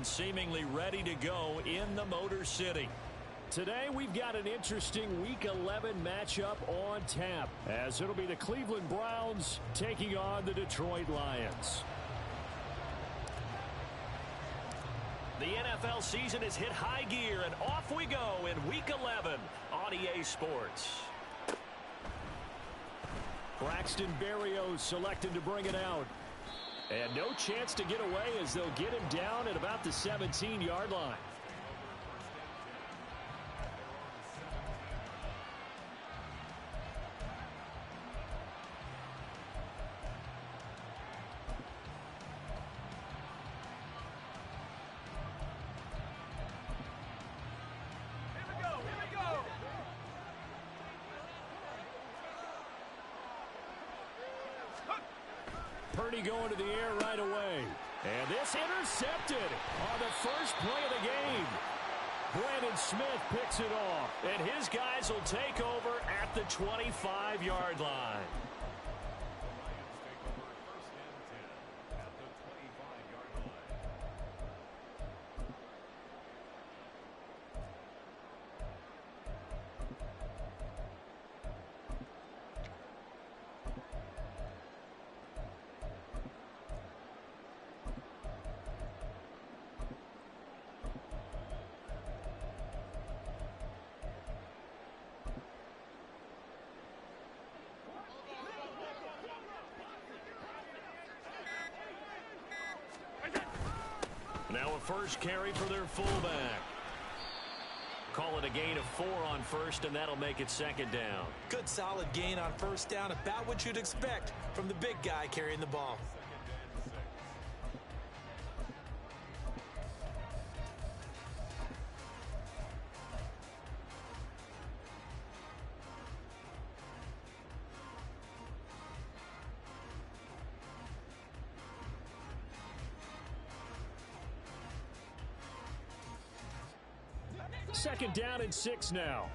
and seemingly ready to go in the Motor City. Today we've got an interesting Week 11 matchup on tap, as it'll be the Cleveland Browns taking on the Detroit Lions. The NFL season has hit high gear, and off we go in Week 11 on EA Sports. Braxton Berrios selected to bring it out. And no chance to get away as they'll get him down at about the 17-yard line. Purdy going to the air right away. And this intercepted on the first play of the game. Brandon Smith picks it off. And his guys will take over at the 25-yard line. Now a first carry for their fullback. Call it a gain of 4 on first, and that'll make it second down. Good solid gain on first down, about what you'd expect from the big guy carrying the ball. Second down and 6 now.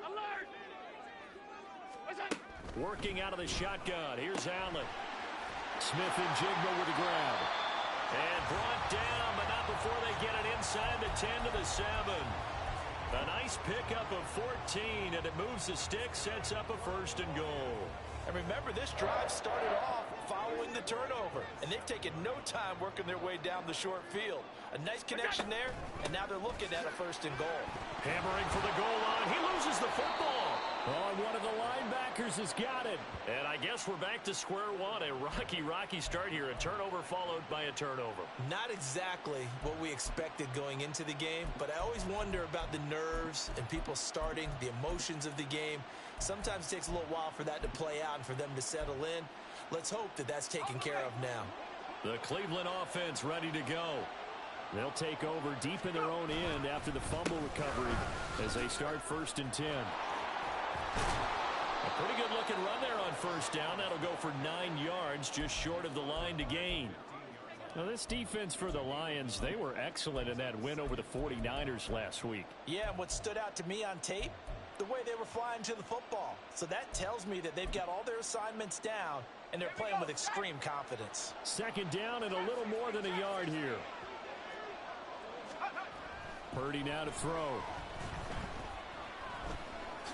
Alert! Working out of the shotgun. Here's Allen. Smith and Jigba with the grab. And brought down, but not before they get it inside the 10 to the 7. A nice pickup of 14, and it moves the stick, sets up a first and goal. And remember, this drive started off following the turnover, and they've taken no time working their way down the short field. A nice connection there, and now they're looking at a first and goal. Hammering for the goal line. He loses the football. Oh, one of the linebackers has got it. And I guess we're back to square one. A rocky start here. A turnover followed by a turnover. Not exactly what we expected going into the game, but I always wonder about the nerves and people starting, the emotions of the game. Sometimes it takes a little while for that to play out and for them to settle in. Let's hope that that's taken care of now. The Cleveland offense ready to go. They'll take over deep in their own end after the fumble recovery as they start first and 10. A pretty good looking run there on first down. That'll go for 9 yards, just short of the line to gain. Now, this defense for the Lions, they were excellent in that win over the 49ers last week. Yeah, and what stood out to me on tape, the way they were flying to the football. So that tells me that they've got all their assignments down, and they're playing with extreme confidence. Second down and a little more than a yard here. Purdy now to throw.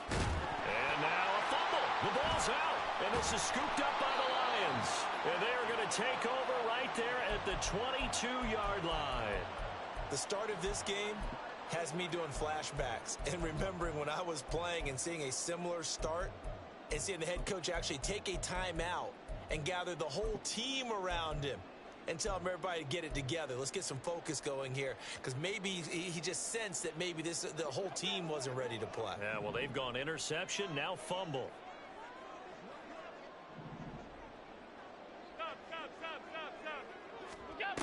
And now a fumble. The ball's out, and this is scooped up by the Lions. And they are going to take over right there at the 22-yard line. The start of this game has me doing flashbacks and remembering when I was playing and seeing a similar start and seeing the head coach actually take a timeout and gather the whole team around him and tell him everybody to get it together. Let's get some focus going here, because maybe he just sensed that maybe the whole team wasn't ready to play. Yeah, well, they've gone interception, now fumble. Stop.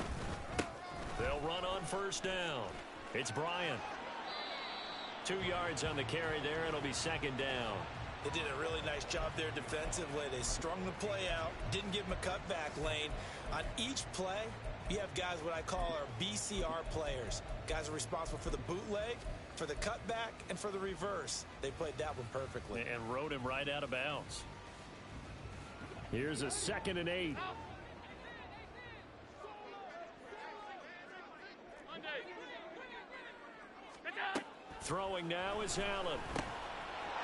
They'll run on first down. It's Bryant. 2 yards on the carry there. It'll be second down. They did a really nice job there defensively. They strung the play out, didn't give him a cutback lane. On each play, you have guys what I call our BCR players. Guys are responsible for the bootleg, for the cutback and for the reverse. They played that one perfectly. And rode him right out of bounds. Here's a 2nd and 8. Throwing now is Allen.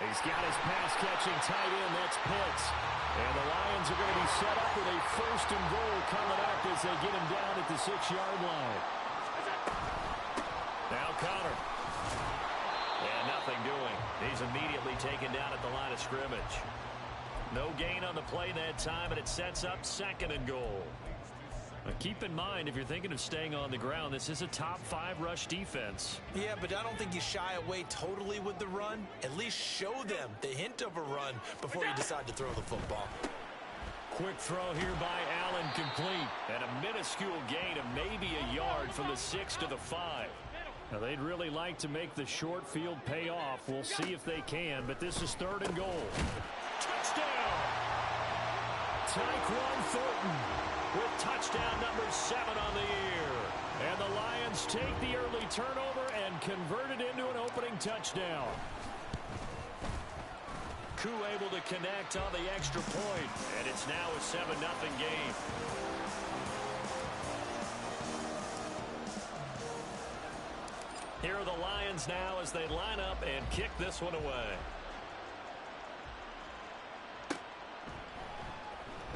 He's got his pass-catching tight end. That's Pitts. And the Lions are going to be set up with a 1st and goal coming up as they get him down at the 6-yard line. Now Connor. And nothing doing. He's immediately taken down at the line of scrimmage. No gain on the play that time, and it sets up 2nd and goal. Now keep in mind, if you're thinking of staying on the ground, this is a top 5 rush defense. Yeah, but I don't think you shy away totally with the run. At least show them the hint of a run before you decide to throw the football. Quick throw here by Allen, complete. And a minuscule gain of maybe a yard from the 6 to the 5. Now they'd really like to make the short field pay off. We'll see if they can, but this is 3rd and goal. Touchdown! Tyquan Thornton with touchdown number 7 on the year. And the Lions take the early turnover and convert it into an opening touchdown. Koo able to connect on the extra point, and it's now a 7-0 game. Here are the Lions now as they line up and kick this one away.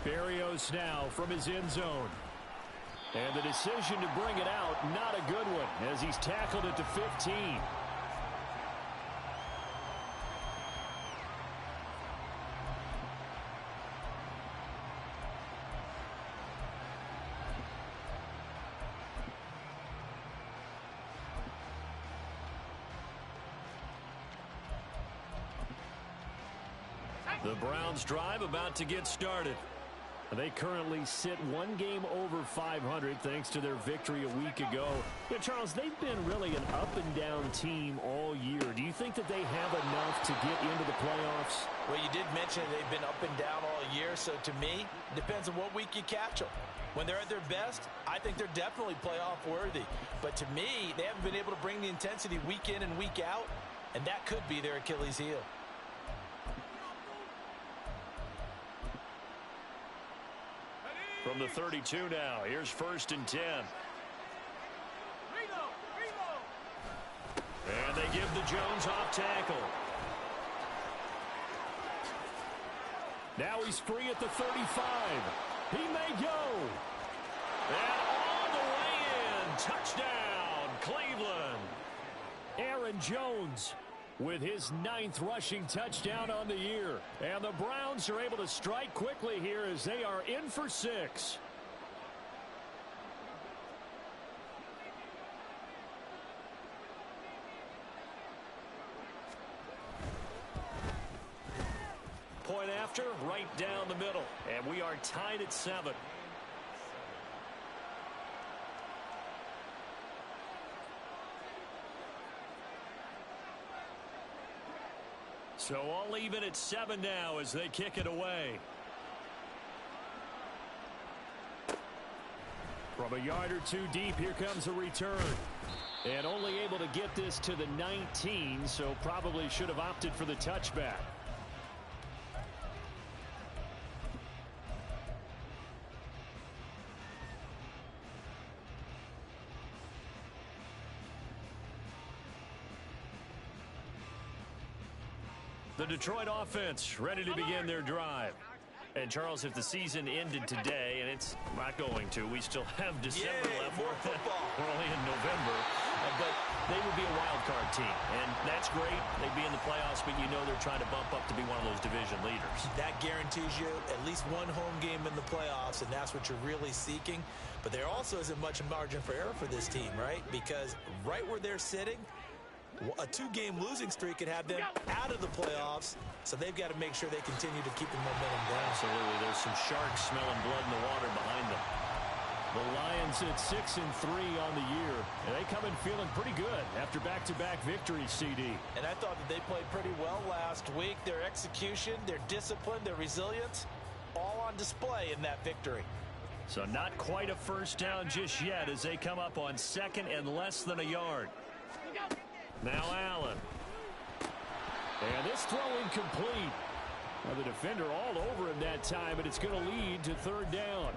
Berrios now from his end zone. And the decision to bring it out, not a good one, as he's tackled it to 15. The Browns drive about to get started. They currently sit 1 game over 500 thanks to their victory a week ago. Yeah, Charles, they've been really an up-and-down team all year. Do you think that they have enough to get into the playoffs? Well, you did mention they've been up and down all year, so to me, it depends on what week you catch them. When they're at their best, I think they're definitely playoff worthy. But to me, they haven't been able to bring the intensity week in and week out, and that could be their Achilles heel. From the 32 now, here's 1st and 10. And they give the Jones off tackle. Now he's free at the 35. He may go. And all the way in. Touchdown, Cleveland. Aaron Jones with his 9th rushing touchdown on the year. And the Browns are able to strike quickly here as they are in for 6. Point after, right down the middle. And we are tied at 7. So all even at 7 now as they kick it away. From a yard or 2 deep, here comes a return. And only able to get this to the 19, so probably should have opted for the touchback. The Detroit offense ready to begin their drive. And, Charles, if the season ended today, and it's not going to, we still have December left. More football. We're only in November. But they would be a wild card team. And that's great. They'd be in the playoffs, but you know they're trying to bump up to be one of those division leaders. That guarantees you at least 1 home game in the playoffs, and that's what you're really seeking. But there also isn't much margin for error for this team, right? Because right where they're sitting, a 2-game losing streak could have them out of the playoffs, so they've got to make sure they continue to keep the momentum down. Absolutely. There's some sharks smelling blood in the water behind them. The Lions at 6-3 on the year, and they come in feeling pretty good after back-to-back victories, CD. And I thought that they played pretty well last week. Their execution, their discipline, their resilience, all on display in that victory. So not quite a first down just yet as they come up on 2nd and less than a yard. Now Allen. And this throw incomplete. Well, the defender all over him that time, and it's going to lead to third down.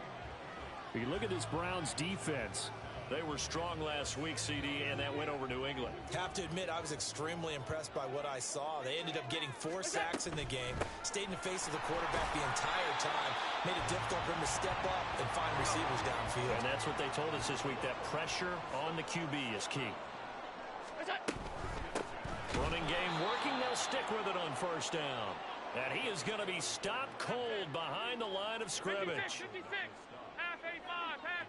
If you look at this Browns defense, they were strong last week, CD, and that went over New England. Have to admit, I was extremely impressed by what I saw. They ended up getting 4 sacks in the game, stayed in the face of the quarterback the entire time, made it difficult for him to step up and find receivers downfield. And that's what they told us this week, that pressure on the QB is key. Running game working, they'll stick with it on first down. And he is going to be stopped cold behind the line of scrimmage. 56, half 85, half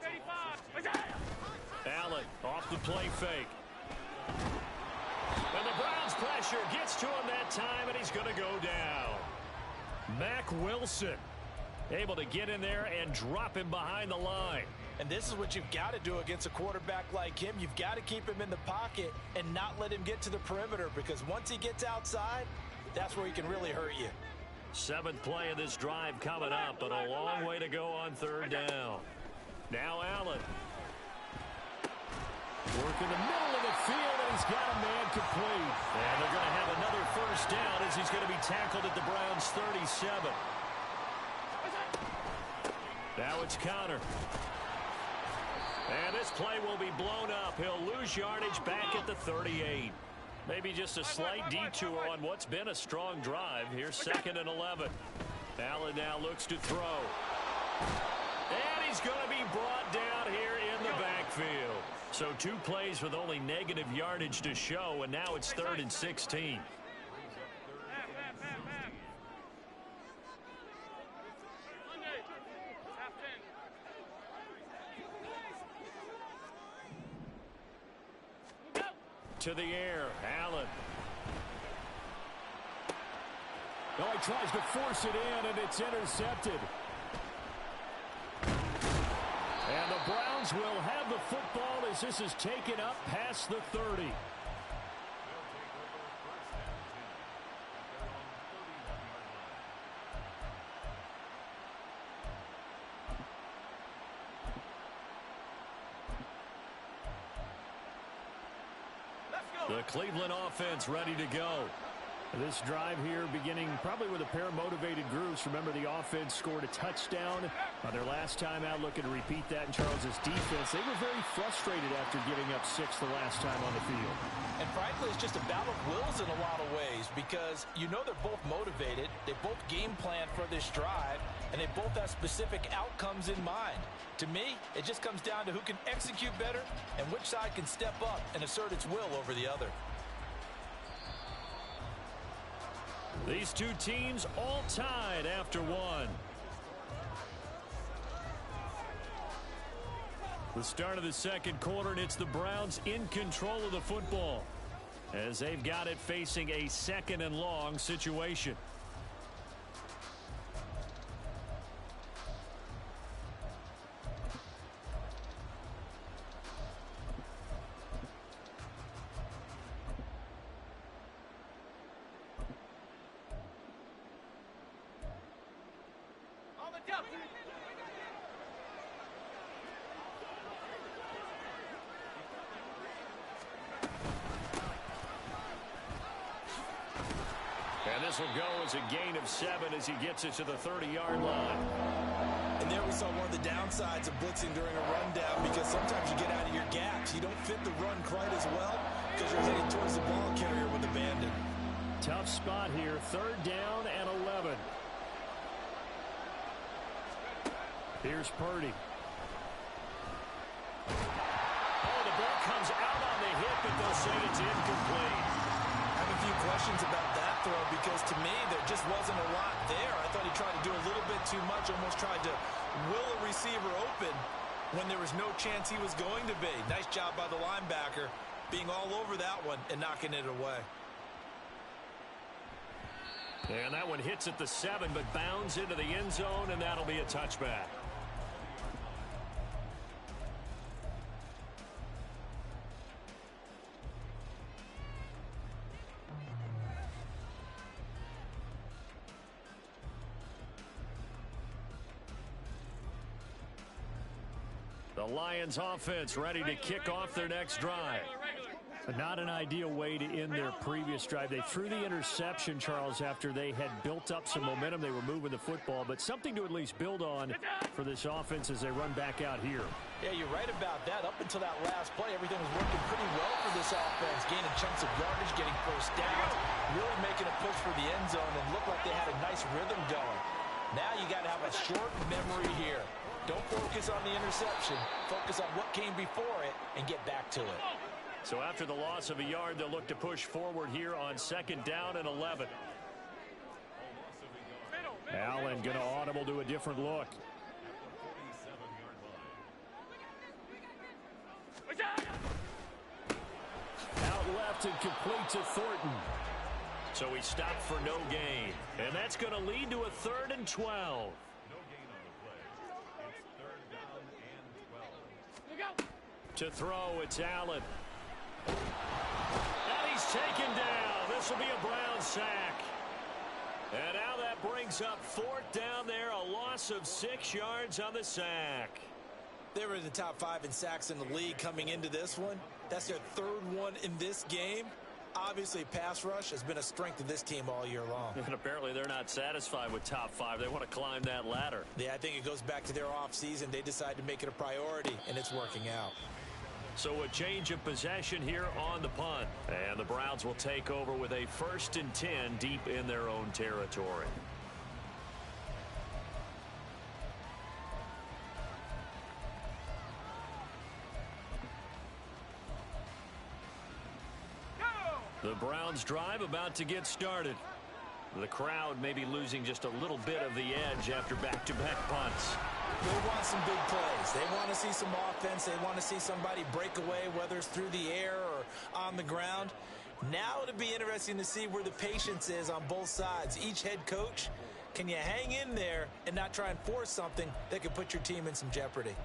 85. Allen off the play fake. And the Browns pressure gets to him that time, and he's going to go down. Mack Wilson able to get in there and drop him behind the line. And this is what you've got to do against a quarterback like him. You've got to keep him in the pocket and not let him get to the perimeter, because once he gets outside, that's where he can really hurt you. 7th play of this drive coming up, but a long way to go on third down. Now Allen. Work in the middle of the field, and he's got a man complete. And they're going to have another first down as he's going to be tackled at the Browns' 37. Now it's Connor. And this play will be blown up. He'll lose yardage back at the 38. Maybe just a slight detour on what's been a strong drive. Here's 2nd and 11. Allen now looks to throw. And he's going to be brought down here in the backfield. So 2 plays with only negative yardage to show, and now it's 3rd and 16. To the air, Allen. Oh, he tries to force it in, and it's intercepted. And the Browns will have the football as this is taken up past the 30. The Cleveland offense ready to go. This drive here beginning probably with a pair of motivated groups. Remember, the offense scored a touchdown on their last time out. Looking to repeat that in Charles's defense. They were very frustrated after giving up 6 the last time on the field. And frankly, it's just a battle of wills in a lot of ways, because you know they're both motivated. They both game plan for this drive, and they both have specific outcomes in mind. To me, it just comes down to who can execute better and which side can step up and assert its will over the other. These 2 teams all tied after 1. The start of the 2nd quarter, and it's the Browns in control of the football as they've got it facing a 2nd and long situation. And this will go as a gain of 7 as he gets it to the 30-yard line. And there we saw one of the downsides of blitzing during a rundown, because sometimes you get out of your gaps. You don't fit the run quite as well because you're heading towards the ball carrier with abandon. Tough spot here. 3rd down and 11. Here's Purdy. Oh, the ball comes out on the hit, but they'll say it's incomplete. I have a few questions about that throw, because to me there just wasn't a lot there. I thought he tried to do a little bit too much, almost tried to will a receiver open when there was no chance he was going to be. Nice job by the linebacker being all over that one and knocking it away. And that one hits at the 7, but bounds into the end zone, and that'll be a touchback. The Lions offense ready to kick off their next drive. Not an ideal way to end their previous drive. They threw the interception, Charles, after they had built up some momentum. They were moving the football, but something to at least build on for this offense as they run back out here. Yeah, you're right about that. Up until that last play, everything was working pretty well for this offense. Gaining chunks of yardage, getting first downs, really making a push for the end zone, and looked like they had a nice rhythm going. Now you got to have a short memory here. Don't focus on the interception. Focus on what came before it and get back to it. So after the loss of a yard, they'll look to push forward here on 2nd down and 11. Allen going to audible to a different look. Out left and complete to Thornton. So he stopped for no gain. And that's going to lead to a 3rd and 12. To throw, it's Allen. And he's taken down. This will be a Brown sack. And now that brings up 4th down there, a loss of 6 yards on the sack. They were in the top 5 in sacks in the league coming into this one. That's their 3rd one in this game. Obviously, pass rush has been a strength of this team all year long. And apparently they're not satisfied with top 5. They want to climb that ladder. Yeah, I think it goes back to their offseason. They decided to make it a priority, and it's working out. So a change of possession here on the punt. And the Browns will take over with a 1st and 10 deep in their own territory. The Browns drive about to get started. The crowd may be losing just a little bit of the edge after back-to-back punts. They want some big plays. They want to see some offense. They want to see somebody break away, whether it's through the air or on the ground. Now it'll be interesting to see where the patience is on both sides. Each head coach, can you hang in there and not try and force something that could put your team in some jeopardy?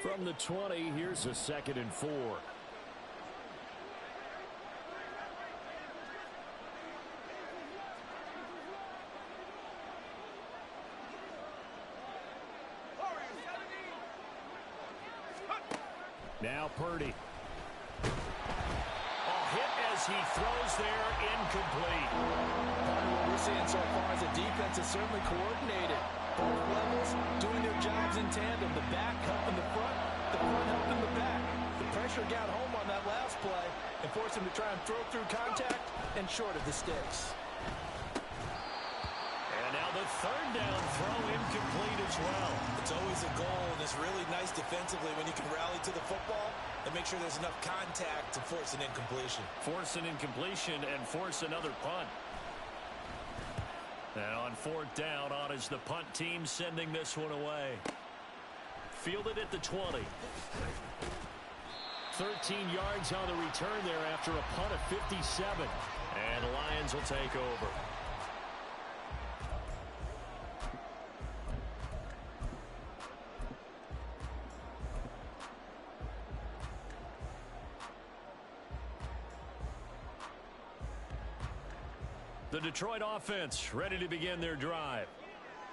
From the 20, here's a 2nd and 4. Now Purdy. A hit as he throws there, incomplete. What we're seeing so far is a defense is certainly coordinated. Both levels doing their jobs in tandem. The back helping the front helping the back. The pressure got home on that last play and forced him to try and throw through contact and short of the sticks. And now the 3rd down throw incomplete as well. It's always a goal, and it's really nice defensively when you can rally to the football and make sure there's enough contact to force an incompletion. Force an incompletion and force another punt. And on 4th down, on is the punt team sending this one away. Fielded at the 20. 13 yards on the return there after a punt of 57. And the Lions will take over. The Detroit offense ready to begin their drive.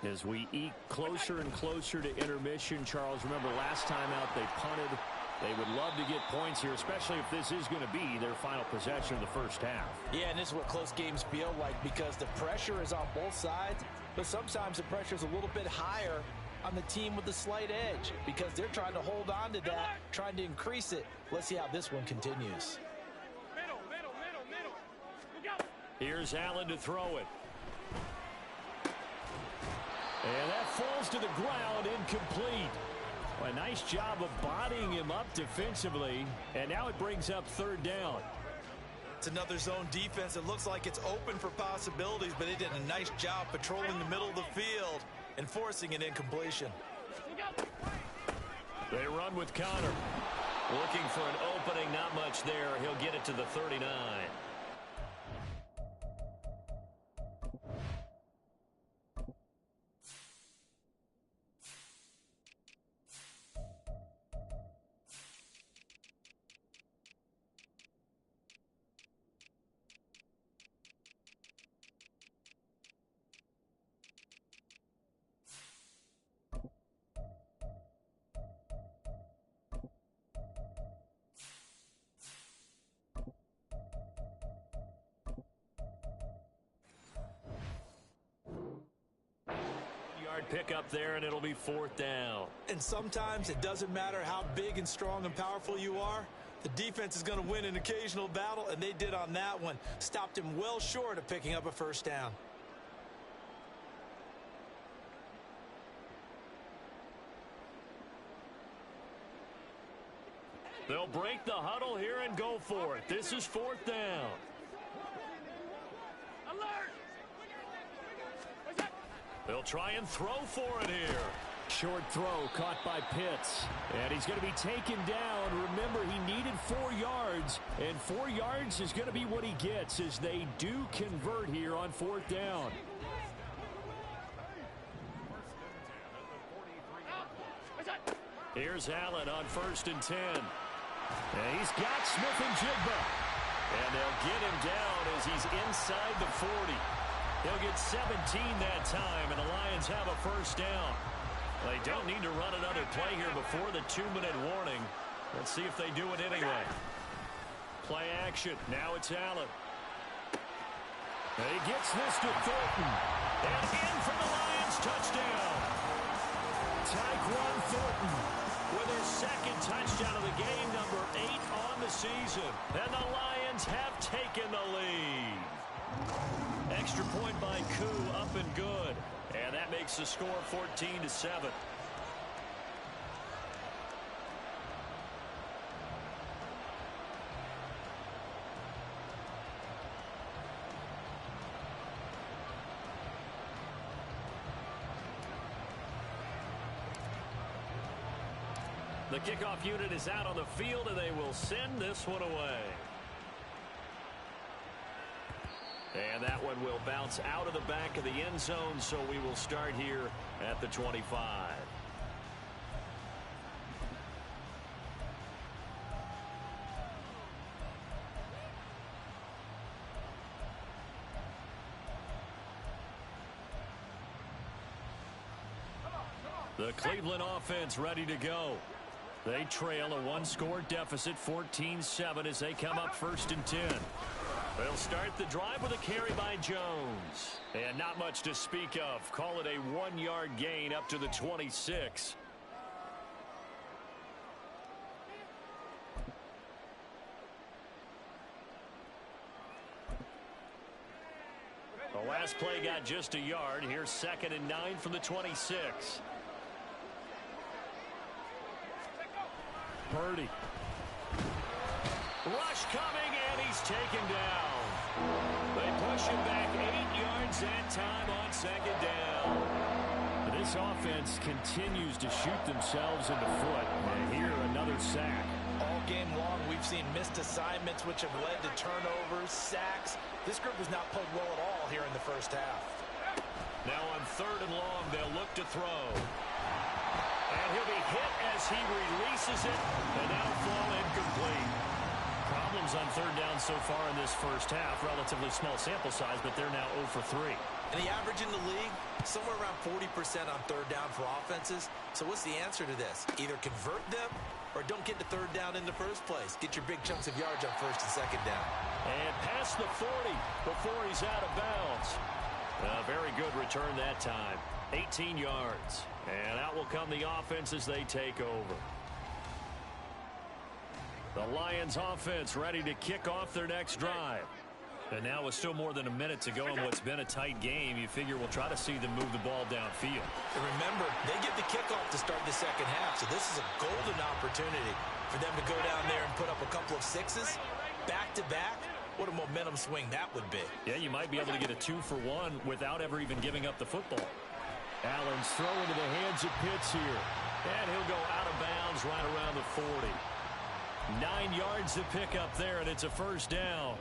As we eke closer and closer to intermission, Charles, remember last time out they punted. They would love to get points here, especially if this is going to be their final possession of the first half. Yeah, and this is what close games feel like because the pressure is on both sides, but sometimes the pressure is a little bit higher on the team with the slight edge because they're trying to hold on to that, trying to increase it. Let's see how this one continues. Here's Allen to throw it. And that falls to the ground, incomplete. A nice job of bodying him up defensively, and now it brings up 3rd down. It's another zone defense. It looks like it's open for possibilities, but they did a nice job patrolling the middle of the field and forcing an incompletion. They run with Connor. Looking for an opening, not much there. He'll get it to the 39. 3-yard pickup there, and it'll be 4th down. And sometimes it doesn't matter how big and strong and powerful you are. The defense is going to win an occasional battle, and they did on that one. Stopped him well short of picking up a first down. They'll break the huddle here and go for it. This is 4th down. Alert! They'll try and throw for it here. Short throw caught by Pitts. And he's going to be taken down. Remember, he needed 4 yards. And 4 yards is going to be what he gets as they do convert here on 4th down. Here's Allen on 1st and 10. And he's got Smith-Njigba. And they'll get him down as he's inside the 40. He'll get 17 that time, and the Lions have a first down. They don't need to run another play here before the 2-minute warning. Let's see if they do it anyway. Play action. Now it's Allen. And he gets this to Thornton. And in for the Lions touchdown. Tyquan Thornton with his 2nd touchdown of the game, number 8 on the season. And the Lions have taken the lead. Extra point by Koo, up and good. And that makes the score 14-7. The kickoff unit is out on the field, and they will send this one away. And that one will bounce out of the back of the end zone, so we will start here at the 25. The Cleveland offense ready to go. They trail a 1-score deficit, 14-7, as they come up 1st and 10. They'll start the drive with a carry by Jones. And not much to speak of. Call it a 1-yard gain up to the 26. The last play got just a yard. Here's 2nd and 9 from the 26. Purdy. Rush coming, and he's taken down. They push him back 8 yards that time on 2nd down. This offense continues to shoot themselves in the foot. And here, another sack. All game long, we've seen missed assignments, which have led to turnovers, sacks. This group has not played well at all here in the first half. Now on 3rd and long, they'll look to throw. And he'll be hit as he releases it. And now fall incomplete. Problems on 3rd down so far in this first half. Relatively small sample size, but they're now 0 for 3. And the average in the league, somewhere around 40% on 3rd down for offenses. So what's the answer to this? Either convert them or don't get to 3rd down in the first place. Get your big chunks of yards on 1st and 2nd down. And past the 40 before he's out of bounds. A very good return that time. 18 yards. And out will come the offense as they take over. The Lions offense ready to kick off their next drive. And now with still more than a minute to go in what's been a tight game, you figure we'll try to see them move the ball downfield. And remember, they get the kickoff to start the second half, so this is a golden opportunity for them to go down there and put up a couple of sixes back-to-back. What a momentum swing that would be. Yeah, you might be able to get a 2-for-1 without ever even giving up the football. Allen's throw into the hands of Pitts here. And he'll go out of bounds right around the 40. 9 yards to pick up there, and it's a first down.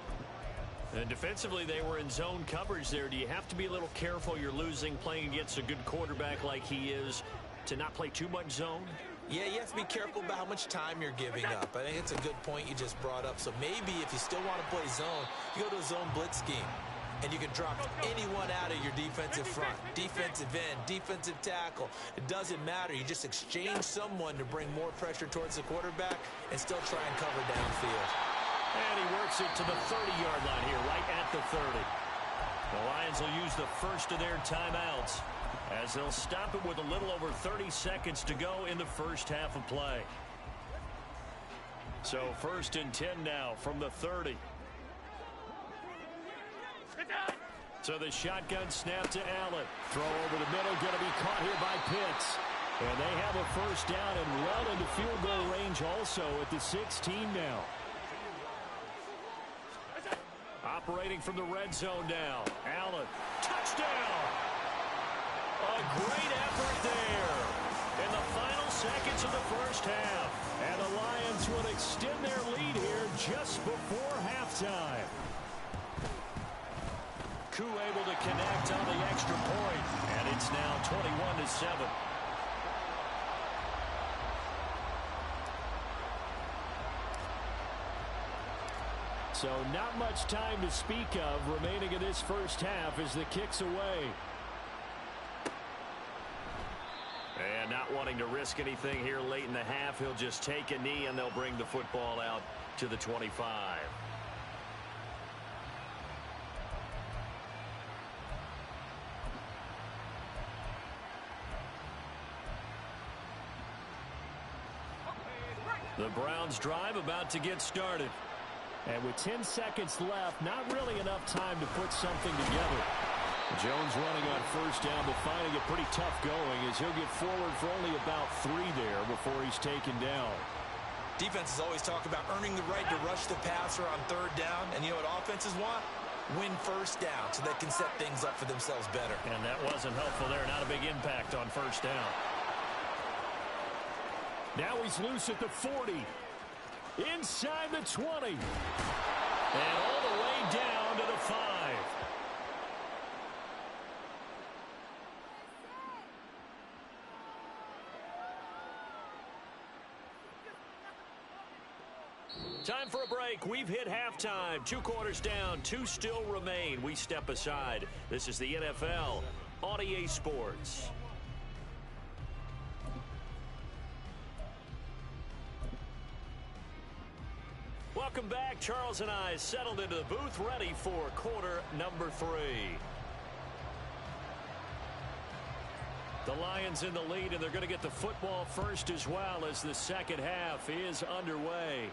And defensively, they were in zone coverage there. Do you have to be a little careful? You're losing, playing against a good quarterback like he is, to not play too much zone? Yeah, you have to be careful about how much time you're giving up. I think it's a good point you just brought up. So maybe if you still want to play zone, you go to a zone blitz scheme. And you can drop anyone out of your defensive front. Defensive end, defensive tackle. It doesn't matter. You just exchange someone to bring more pressure towards the quarterback and still try and cover downfield. And he works it to the 30-yard line here, right at the 30. The Lions will use the first of their timeouts. as they'll stop it with a little over 30 seconds to go in the first half of play. So 1st and 10 now from the 30. So the shotgun snap to Allen. Throw over the middle, going to be caught here by Pitts. And they have a first down and well into field goal range also at the 16 now. Operating from the red zone now. Allen, touchdown! A great effort there in the final seconds of the first half. And the Lions will extend their lead here just before halftime. Koo able to connect on the extra point, and it's now 21-7. So not much time to speak of remaining in this first half as the kick's away. And not wanting to risk anything here late in the half, he'll just take a knee and they'll bring the football out to the 25. The Browns drive about to get started. And with 10 seconds left, not really enough time to put something together. Jones running on first down, but finding it pretty tough going as he'll get forward for only about 3 there before he's taken down. Defenses always talk about earning the right to rush the passer on 3rd down. And you know what offenses want? Win first down so they can set things up for themselves better. And that wasn't helpful there. Not a big impact on first down. Now he's loose at the 40. Inside the 20. And all the way down to the 5. Time for a break. We've hit halftime. 2 quarters down. 2 still remain. We step aside. This is the NFL on EA Sports. Welcome back. Charles and I settled into the booth, ready for quarter number 3. The Lions in the lead, and they're going to get the football first as well as the second half is underway.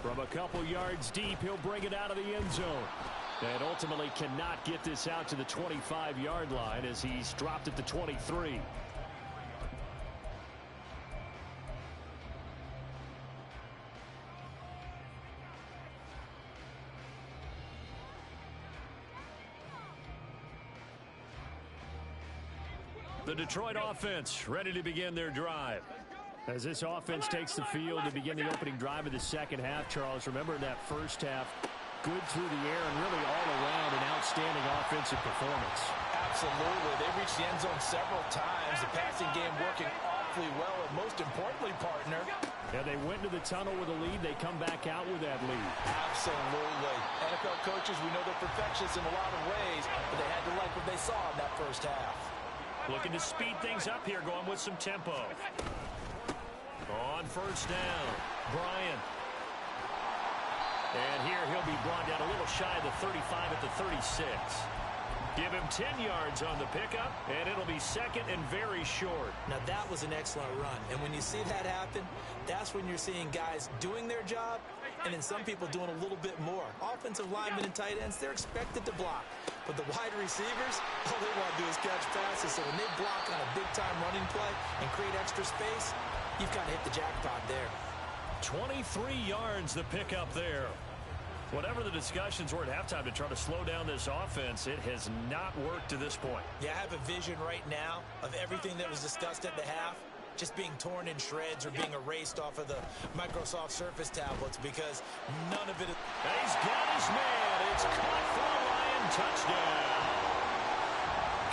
From a couple yards deep, he'll bring it out of the end zone. And ultimately cannot get this out to the 25-yard line as he's dropped at the 23. The Detroit offense ready to begin their drive. As this offense takes the field to begin the opening drive of the second half, Charles, remember in that first half, good through the air and really all around an outstanding offensive performance. Absolutely. They reached the end zone several times. The passing game working awfully well, and most importantly, partner. Yeah, they went to the tunnel with a lead. They come back out with that lead. Absolutely. NFL coaches, we know they're perfectionists in a lot of ways, but they had to like what they saw in that first half. Looking to speed things up here, going with some tempo. On first down, Bryant. And here he'll be brought down a little shy of the 35 at the 36. Give him 10 yards on the pickup, and it'll be second and very short. Now, that was an excellent run. And when you see that happen, that's when you're seeing guys doing their job and then some people doing a little bit more. Offensive linemen and tight ends, they're expected to block. But the wide receivers, all they want to do is catch passes. So when they block on a big-time running play and create extra space, you've kind of hit the jackpot there. 23 yards the pickup there. Whatever the discussions were at halftime to try to slow down this offense, it has not worked to this point. Yeah, I have a vision right now of everything that was discussed at the half just being torn in shreds or being erased off of the Microsoft Surface tablets because none of it... He's got his man. It's caught for a Lion touchdown.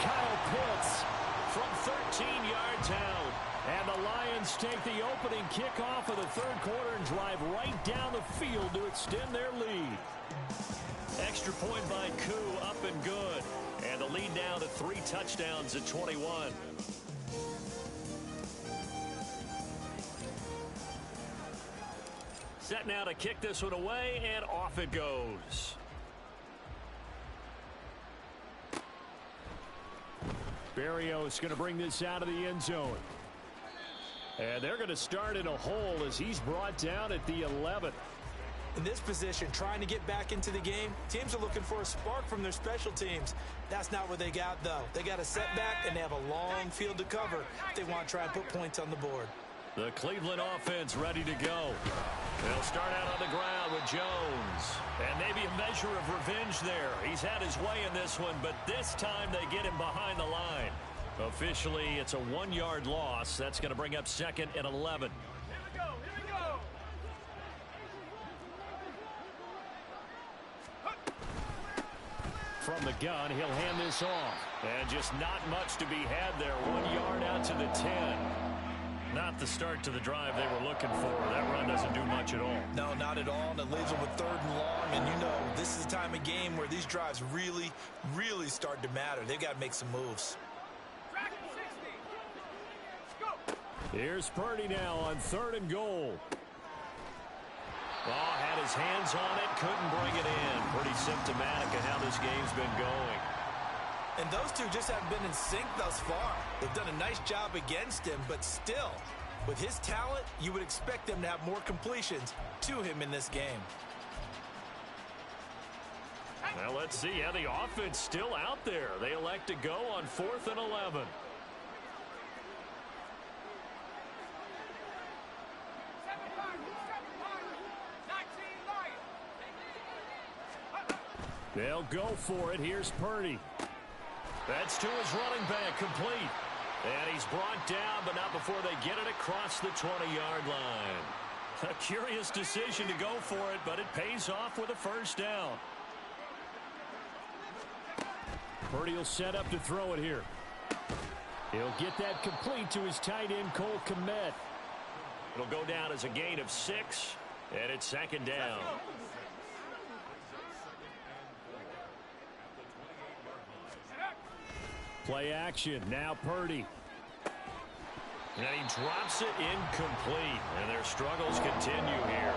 Kyle Pitts from 13 yards out. And the Lions take the opening kickoff of the third quarter and drive right down the field to extend their lead. Extra point by Koo, up and good. And the lead now to 3 touchdowns at 21. Set now to kick this one away, and off it goes. Berrios going to bring this out of the end zone. And they're going to start in a hole as he's brought down at the 11th. In this position, trying to get back into the game, teams are looking for a spark from their special teams. That's not what they got, though. They got a setback, and they have a long field to cover if they want to try and put points on the board. The Cleveland offense ready to go. They'll start out on the ground with Jones. And maybe a measure of revenge there. He's had his way in this one, but this time they get him behind the line. Officially, it's a 1-yard loss. That's going to bring up 2nd and 11. Here we go. Here we go. From the gun, he'll hand this off. And just not much to be had there. 1 yard out to the 10. Not the start to the drive they were looking for. That run doesn't do much at all. No, not at all, and it leaves them with 3rd and long. And you know, this is the time of game where these drives really, really start to matter. They've got to make some moves. Track 60. Go. Here's Purdy now on 3rd and goal. Oh, had his hands on it, couldn't bring it in. Pretty symptomatic of how this game's been going. And those two just haven't been in sync thus far. They've done a nice job against him, but still, with his talent, you would expect them to have more completions to him in this game. Well, let's see how the offense still out there. They elect to go on 4th and 11. They'll go for it. Here's Purdy. That's to his running back, complete. And he's brought down, but not before they get it across the 20-yard line. A curious decision to go for it, but it pays off with a 1st down. Purdy will set up to throw it here. He'll get that complete to his tight end, Cole Kmet. It'll go down as a gain of 6, and it's 2nd down. Play action. Now Purdy. And he drops it incomplete. And their struggles continue here.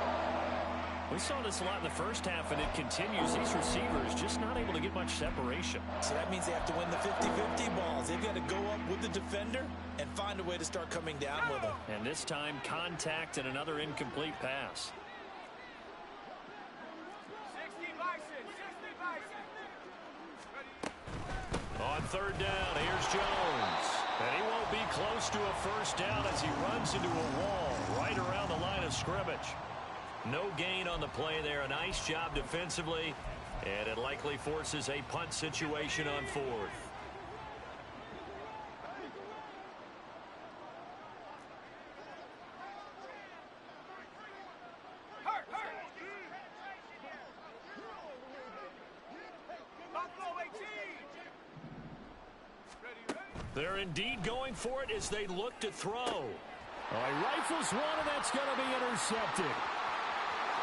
We saw this a lot in the first half, and it continues. These receivers just not able to get much separation. So that means they have to win the 50-50 balls. They've got to go up with the defender and find a way to start coming down with him. And this time, contact and another incomplete pass. 60 Bison. 60 Bison. On 3rd down, here's Jones. And he won't be close to a 1st down as he runs into a wall right around the line of scrimmage. No gain on the play there. A nice job defensively. And it likely forces a punt situation on 4th. They're indeed going for it as they look to throw. He rifles one, and that's going to be intercepted.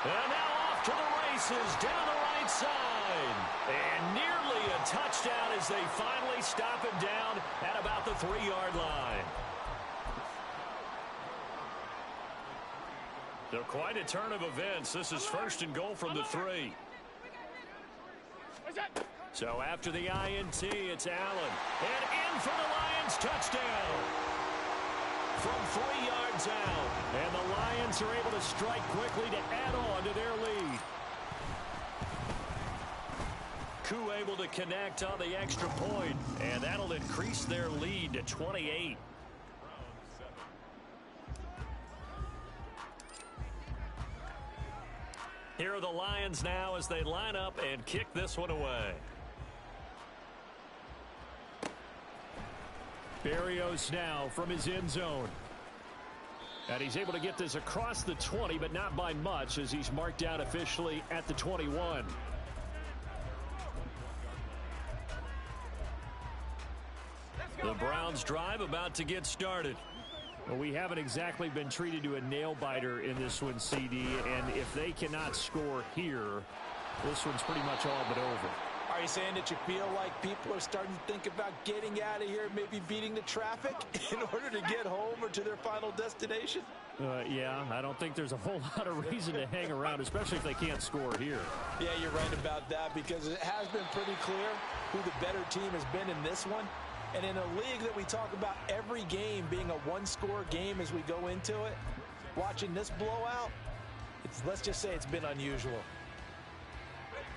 And now off to the races down the right side. And nearly a touchdown as they finally stop him down at about the 3-yard line. So quite a turn of events. This is 1st and goal from the 3. So after the INT, it's Allen. And in for the Lions touchdown. From 3 yards out. And the Lions are able to strike quickly to add on to their lead. Koo able to connect on the extra point. And that'll increase their lead to 28. Here are the Lions now as they line up and kick this one away. Berrios now from his end zone. And he's able to get this across the 20, but not by much as he's marked out officially at the 21. The Browns drive about to get started. Well, we haven't exactly been treated to a nail-biter in this one, CD, and if they cannot score here, this one's pretty much all but over. Are you saying that you feel like people are starting to think about getting out of here, maybe beating the traffic in order to get home or to their final destination? Yeah, I don't think there's a whole lot of reason to hang around, especially if they can't score here. Yeah, you're right about that because it has been pretty clear who the better team has been in this one. And in a league that we talk about every game being a one-score game as we go into it, watching this blowout, let's just say it's been unusual.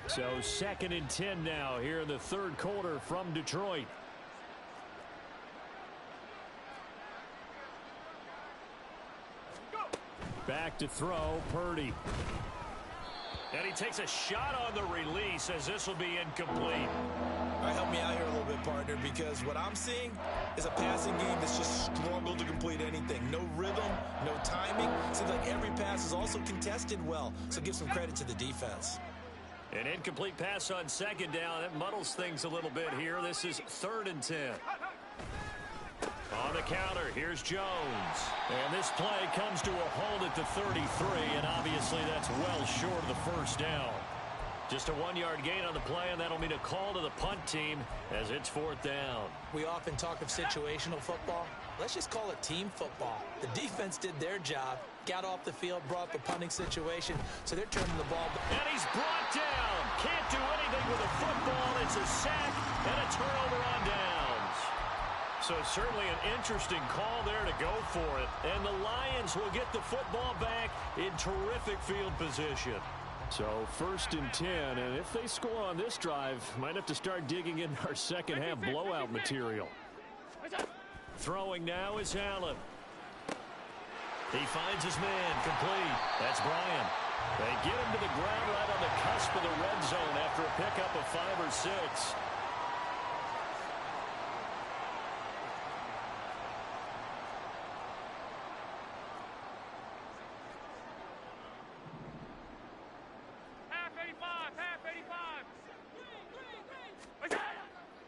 So 2nd and 10 now here in the third quarter from Detroit. Back to throw, Purdy. And he takes a shot on the release as this will be incomplete. All right, help me out here a little bit, partner, because what I'm seeing is a passing game that's just struggled to complete anything. No rhythm, no timing. Seems like every pass is also contested well, so give some credit to the defense. An incomplete pass on 2nd down. That muddles things a little bit here. This is 3rd and 10. On the counter, here's Jones. And this play comes to a hold at the 33, and obviously that's well short of the first down. Just a 1-yard gain on the play, and that'll mean a call to the punt team as it's 4th down. We often talk of situational football. Let's just call it team football. The defense did their job, got off the field, brought the punting situation, so they're turning the ball. And he's brought down. Can't do anything with a football. It's a sack and a turnover on downs. So certainly an interesting call there to go for it. And the Lions will get the football back in terrific field position. So 1st and 10, and if they score on this drive, might have to start digging in our second half blowout material. Throwing now is Allen. He finds his man, complete. That's Bryant. They get him to the ground right on the cusp of the red zone after a pickup of 5 or 6.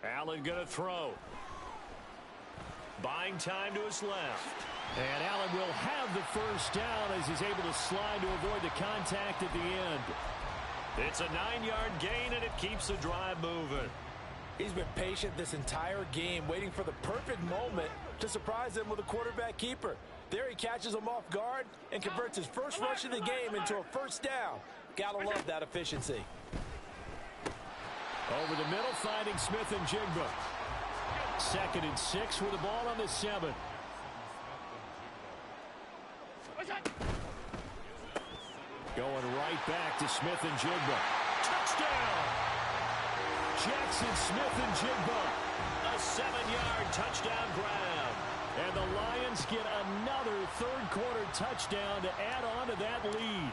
Allen going to throw. Buying time to his left. And Allen will have the first down as he's able to slide to avoid the contact at the end. It's a 9-yard gain, and it keeps the drive moving. He's been patient this entire game, waiting for the perfect moment to surprise them with a quarterback keeper. There he catches him off guard and converts his first rush of the game into a first down. Gotta love that efficiency. Over the middle, finding Smith and Jigba. 2nd and 6 with the ball on the 7. Going right back to Smith and Jigba. Touchdown! Jackson Smith and Jigba. A 7-yard touchdown grab. And the Lions get another third quarter touchdown to add on to that lead.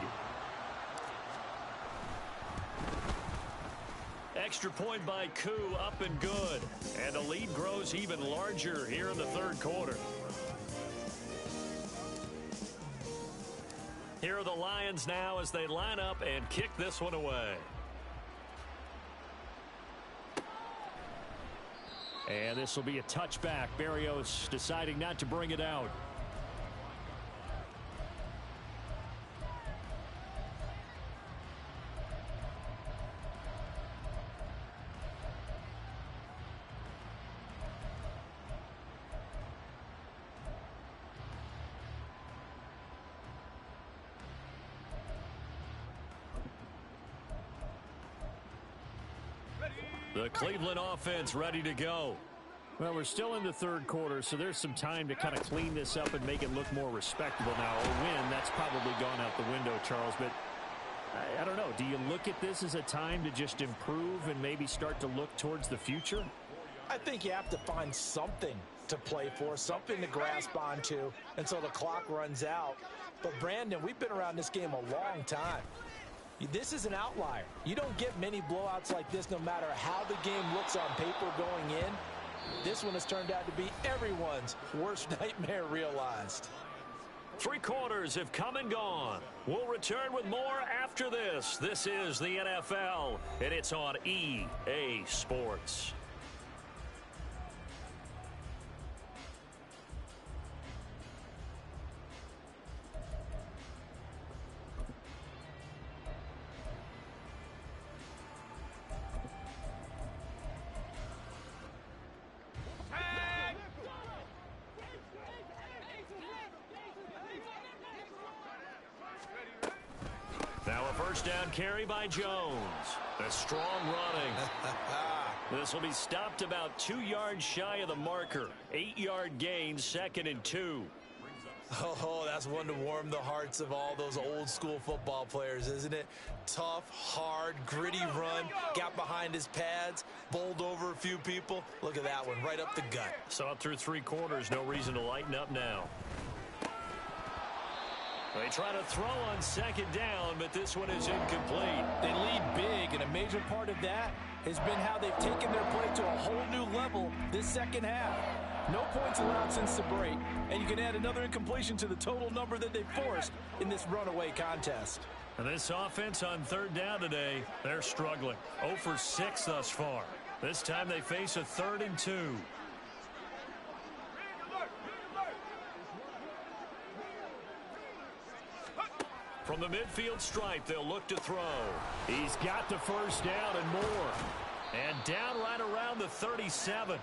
Extra point by Koo, up and good. And the lead grows even larger here in the third quarter. Here are the Lions now as they line up and kick this one away. And this will be a touchback. Berrios deciding not to bring it out. The Cleveland offense ready to go. Well, we're still in the third quarter, so there's some time to kind of clean this up and make it look more respectable now. A win, that's probably gone out the window, Charles, but I don't know. Do you look at this as a time to just improve and maybe start to look towards the future? I think you have to find something to play for, something to grasp onto until the clock runs out. But, Brandon, we've been around this game a long time. This is an outlier. You don't get many blowouts like this no matter how the game looks on paper going in. This one has turned out to be everyone's worst nightmare realized. 3 quarters have come and gone. We'll return with more after this. This is the NFL, and it's on EA Sports. First down carry by Jones. A strong running. This will be stopped about 2 yards shy of the marker. 8-yard gain, 2nd and 2. Oh, that's one to warm the hearts of all those old school football players, isn't it? Tough, hard, gritty run, got behind his pads, bowled over a few people. Look at that one, right up the gut. Saw it through 3 quarters, no reason to lighten up now. They try to throw on 2nd down, but this one is incomplete. They lead big, and a major part of that has been how they've taken their play to a whole new level this second half. No points allowed since the break, and you can add another incompletion to the total number that they forced in this runaway contest. And this offense on 3rd down today, they're struggling. 0 for 6 thus far. This time they face a 3rd and 2. From the midfield stripe, they'll look to throw. He's got the first down and more. And down right around the 37.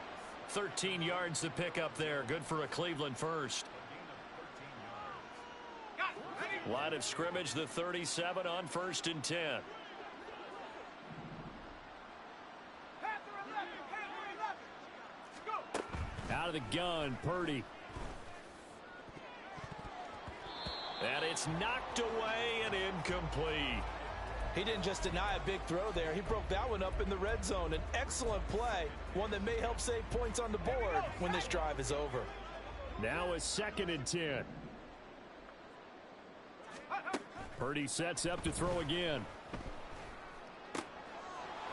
13 yards to pick up there. Good for a Cleveland first. Line of scrimmage, the 37 on 1st and 10. Out of the gun, Purdy. And it's knocked away and incomplete. He didn't just deny a big throw there. He broke that one up in the red zone. An excellent play, one that may help save points on the board when this drive is over. Now a 2nd and 10. Purdy sets up to throw again.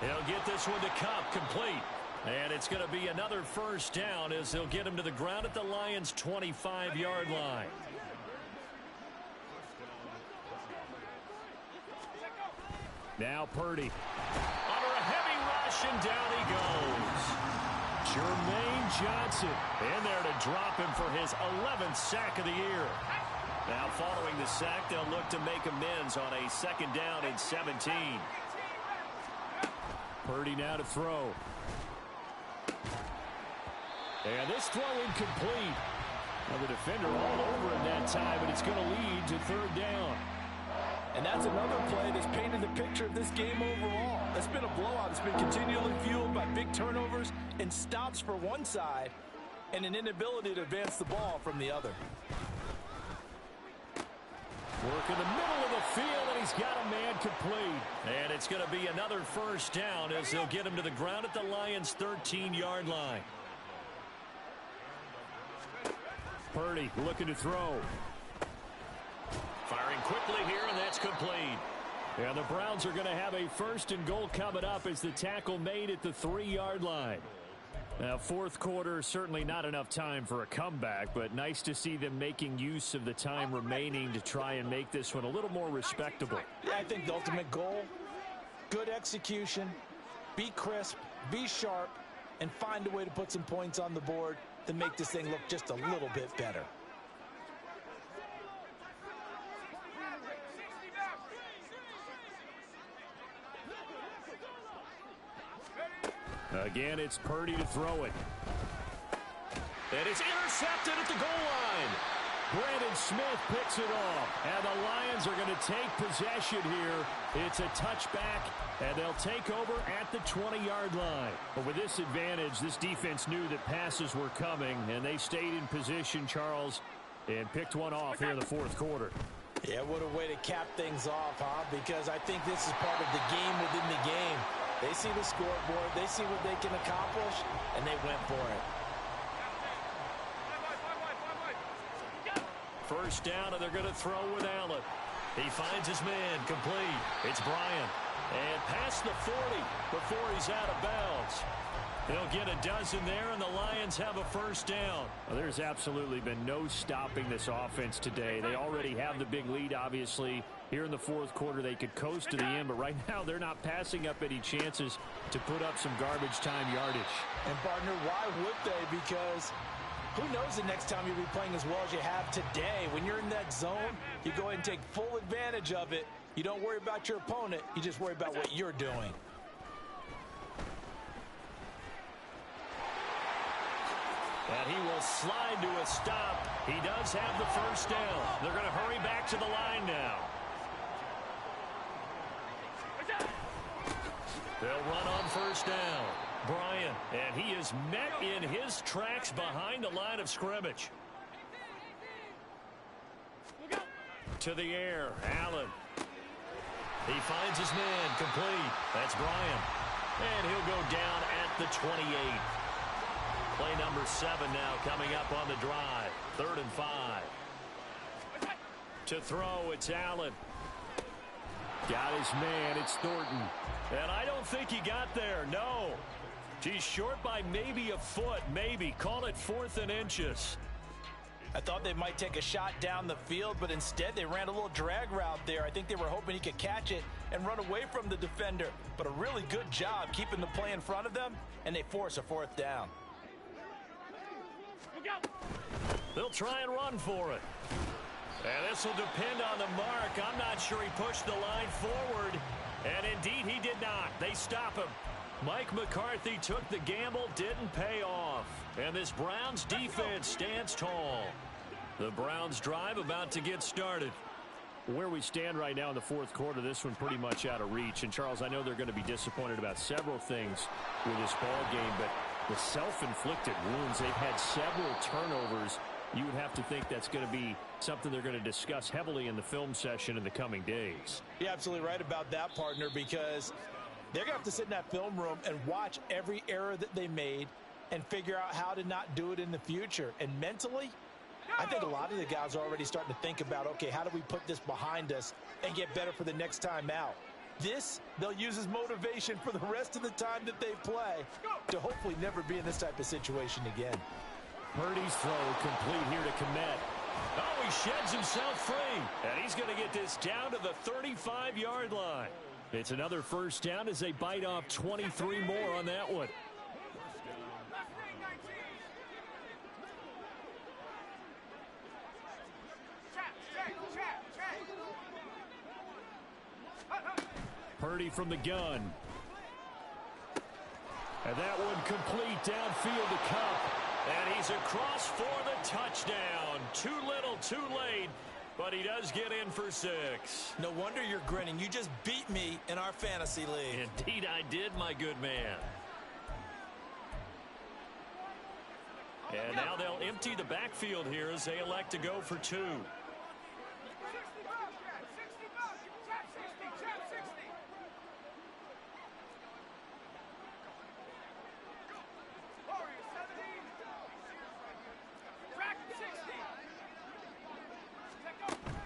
He'll get this one to Cup, complete. And it's going to be another first down as they'll get him to the ground at the Lions' 25-yard line. Now Purdy. Under a heavy rush, and down he goes. Jermaine Johnson in there to drop him for his 11th sack of the year. Now following the sack, they'll look to make amends on a 2nd down and 17. Purdy now to throw. And this throw incomplete. Well, the defender all over him that time, but it's going to lead to 3rd down. And that's another play that's painted the picture of this game overall. It's been a blowout. It's been continually fueled by big turnovers and stops for one side and an inability to advance the ball from the other. Work in the middle of the field, and he's got a man complete. And it's going to be another first down as they'll get him to the ground at the Lions' 13-yard line. Purdy looking to throw. Firing quickly here, and that's complete. And the Browns are going to have a 1st and goal coming up as the tackle made at the 3-yard line. Now, 4th quarter, certainly not enough time for a comeback, but nice to see them making use of the time remaining to try and make this one a little more respectable. Yeah, I think the ultimate goal, good execution, be crisp, be sharp, and find a way to put some points on the board to make this thing look just a little bit better. Again, it's Purdy to throw it. And it's intercepted at the goal line. Brandon Smith picks it off. And the Lions are going to take possession here. It's a touchback, and they'll take over at the 20-yard line. But with this advantage, this defense knew that passes were coming, and they stayed in position, Charles, and picked one off here in the 4th quarter. Yeah, what a way to cap things off, huh? Because I think this is part of the game within the game. They see the scoreboard, they see what they can accomplish, and they went for it. First down, and they're going to throw with Allen. He finds his man, complete. It's Bryant. And past the 40 before he's out of bounds. They'll get a dozen there, and the Lions have a first down. Well, there's absolutely been no stopping this offense today. They already have the big lead, obviously. Here in the 4th quarter, they could coast to the end, but right now they're not passing up any chances to put up some garbage time yardage. And, partner, why would they? Because who knows the next time you'll be playing as well as you have today. When you're in that zone, you go ahead and take full advantage of it. You don't worry about your opponent. You just worry about what you're doing. And he will slide to a stop. He does have the first down. They're going to hurry back to the line now. They'll run on first down. Bryant, and he is met in his tracks behind the line of scrimmage. To the air, Allen. He finds his man, complete. That's Bryant. And he'll go down at the 28. Play number 7 now coming up on the drive. 3rd and 5. To throw, it's Allen. Got his man, it's Thornton. And I don't think he got there, no. He's short by maybe a foot, maybe. Call it 4th and inches. I thought they might take a shot down the field, but instead they ran a little drag route there. I think they were hoping he could catch it and run away from the defender. But a really good job keeping the play in front of them, and they force a 4th down. They'll try and run for it. And this will depend on the mark. I'm not sure he pushed the line forward. And indeed, he did not. They stop him. Mike McCarthy took the gamble, didn't pay off. And this Browns defense stands tall. The Browns drive about to get started. Where we stand right now in the 4th quarter, this one pretty much out of reach. And, Charles, I know they're going to be disappointed about several things with this ball game, but the self-inflicted wounds, they've had several turnovers. You would have to think that's going to be something they're going to discuss heavily in the film session in the coming days. You're absolutely right about that, partner, because they're going to have to sit in that film room and watch every error that they made and figure out how to not do it in the future. And mentally, I think a lot of the guys are already starting to think about, okay, how do we put this behind us and get better for the next time out? This, they'll use as motivation for the rest of the time that they play to hopefully never be in this type of situation again. Purdy's throw complete here to Kmet. Oh, he sheds himself free. And he's going to get this down to the 35-yard line. It's another 1st down as they bite off 23 more on that one. Purdy from the gun. And that one complete downfield to Cup. And he's across for the touchdown. Too little, too late. But he does get in for 6. No wonder you're grinning. You just beat me in our fantasy league. Indeed I did, my good man. And now they'll empty the backfield here as they elect to go for 2.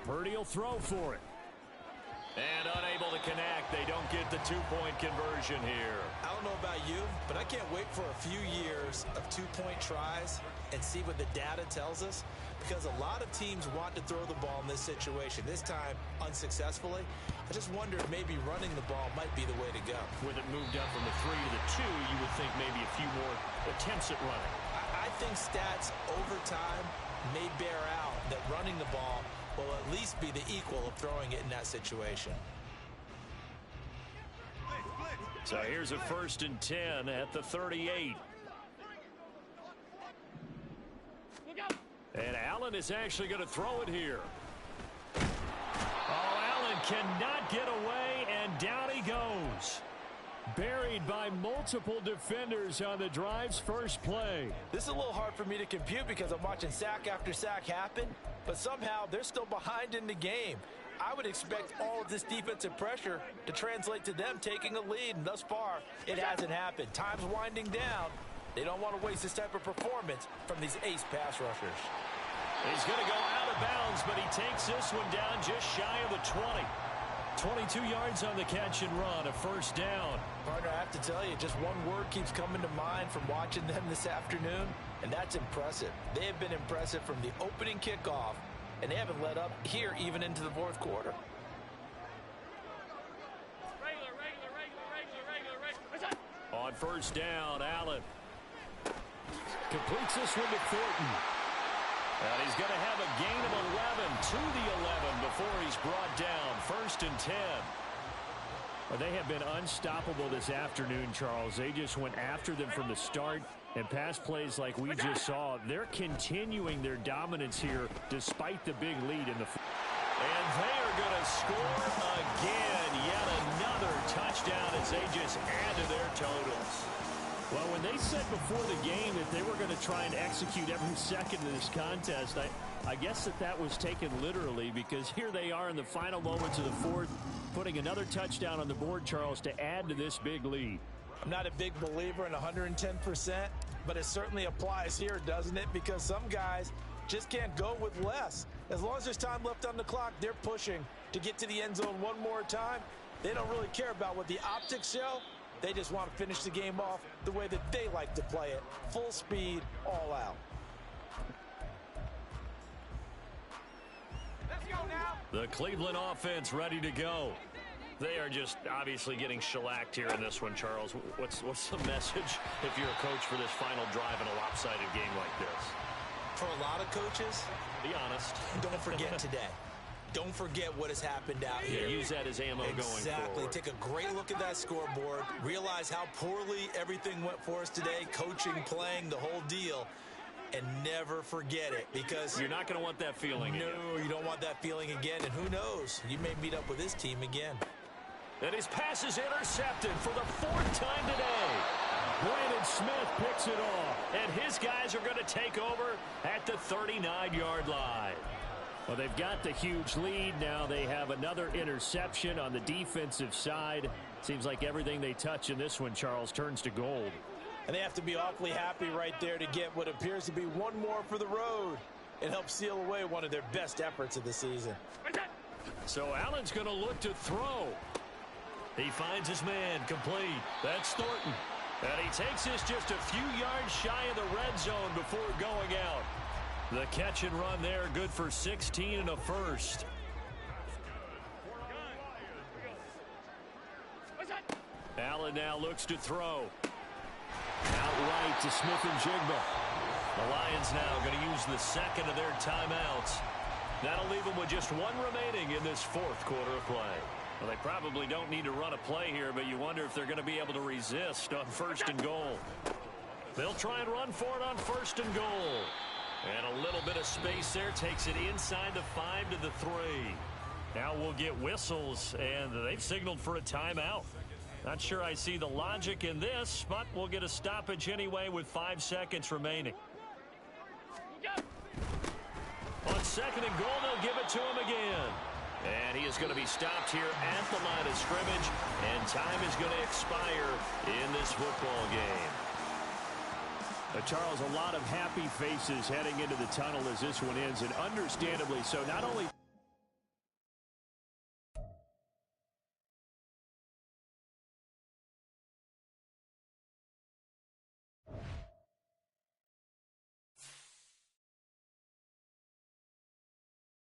Purdy will throw for it. And unable to connect. They don't get the 2-point conversion here. I don't know about you, but I can't wait for a few years of 2-point tries and see what the data tells us, because a lot of teams want to throw the ball in this situation. This time, unsuccessfully. I just wonder if maybe running the ball might be the way to go. With it moved up from the 3 to the 2, you would think maybe a few more attempts at running. I think stats over time may bear out that running the ball will at least be the equal of throwing it in that situation. So here's a 1st and 10 at the 38. And Allen is actually going to throw it here. Oh, Allen cannot get away, and down he goes. Buried by multiple defenders on the drive's first play. This is a little hard for me to compute because I'm watching sack after sack happen, but somehow they're still behind in the game. I would expect all of this defensive pressure to translate to them taking a lead, and thus far, it hasn't happened. Time's winding down. They don't want to waste this type of performance from these ace pass rushers. He's going to go out of bounds, but he takes this one down just shy of the 20. 22 yards on the catch and run, a 1st down. Partner, I have to tell you, just one word keeps coming to mind from watching them this afternoon, and that's impressive. They have been impressive from the opening kickoff, and they haven't let up here even into the 4th quarter. On 1st down, Allen completes this one to Thornton. And he's going to have a gain of 11 to the 11 before he's brought down. 1st and 10. Well, they have been unstoppable this afternoon, Charles. They just went after them from the start. And pass plays like we just saw, they're continuing their dominance here despite the big lead in the And they are going to score again. Yet another touchdown as they just add to their totals. Well, when they said before the game that they were going to try and execute every second of this contest, I guess that was taken literally, because here they are in the final moments of the fourth, putting another touchdown on the board, Charles, to add to this big lead. I'm not a big believer in 110%, but it certainly applies here, doesn't it? Because some guys just can't go with less. As long as there's time left on the clock, they're pushing to get to the end zone one more time. They don't really care about what the optics show. They just want to finish the game off the way that they like to play it. Full speed, all out. Let's go now. The Cleveland offense ready to go. They are just obviously getting shellacked here in this one, Charles. What's the message if you're a coach for this final drive in a lopsided game like this? For a lot of coaches, Be honest. don't forget today. Don't forget what has happened out here. Use that as ammo going forward. Exactly. Take a great look at that scoreboard. Realize how poorly everything went for us today. Coaching, playing, the whole deal. And never forget it, because You're not going to want that feeling again. no, you don't want that feeling again. And who knows? You may meet up with this team again. And his pass is intercepted for the fourth time today. Brandon Smith picks it off. And his guys are going to take over at the 39-yard line. Well, they've got the huge lead. Now they have another interception on the defensive side. Seems like everything they touch in this one, Charles, turns to gold. And they have to be awfully happy right there to get what appears to be one more for the road. It helps seal away one of their best efforts of the season. So Allen's going to look to throw. He finds his man complete. That's Thornton. And he takes this just a few yards shy of the red zone before going out. The catch and run there, good for 16 and a first. Allen now looks to throw. Out right to Smith and Jigba. The Lions now going to use the second of their timeouts. That'll leave them with just one remaining in this fourth quarter of play. Well, they probably don't need to run a play here, but you wonder if they're going to be able to resist on first and goal. They'll try and run for it on first and goal. And a little bit of space there takes it inside the 5 to the 3. Now we'll get whistles, and they've signaled for a timeout. Not sure I see the logic in this, but we'll get a stoppage anyway with 5 seconds remaining. On second and goal, they'll give it to him again. And he is going to be stopped here at the line of scrimmage, and time is going to expire in this football game. Charles, a lot of happy faces heading into the tunnel as this one ends, and understandably so. Not only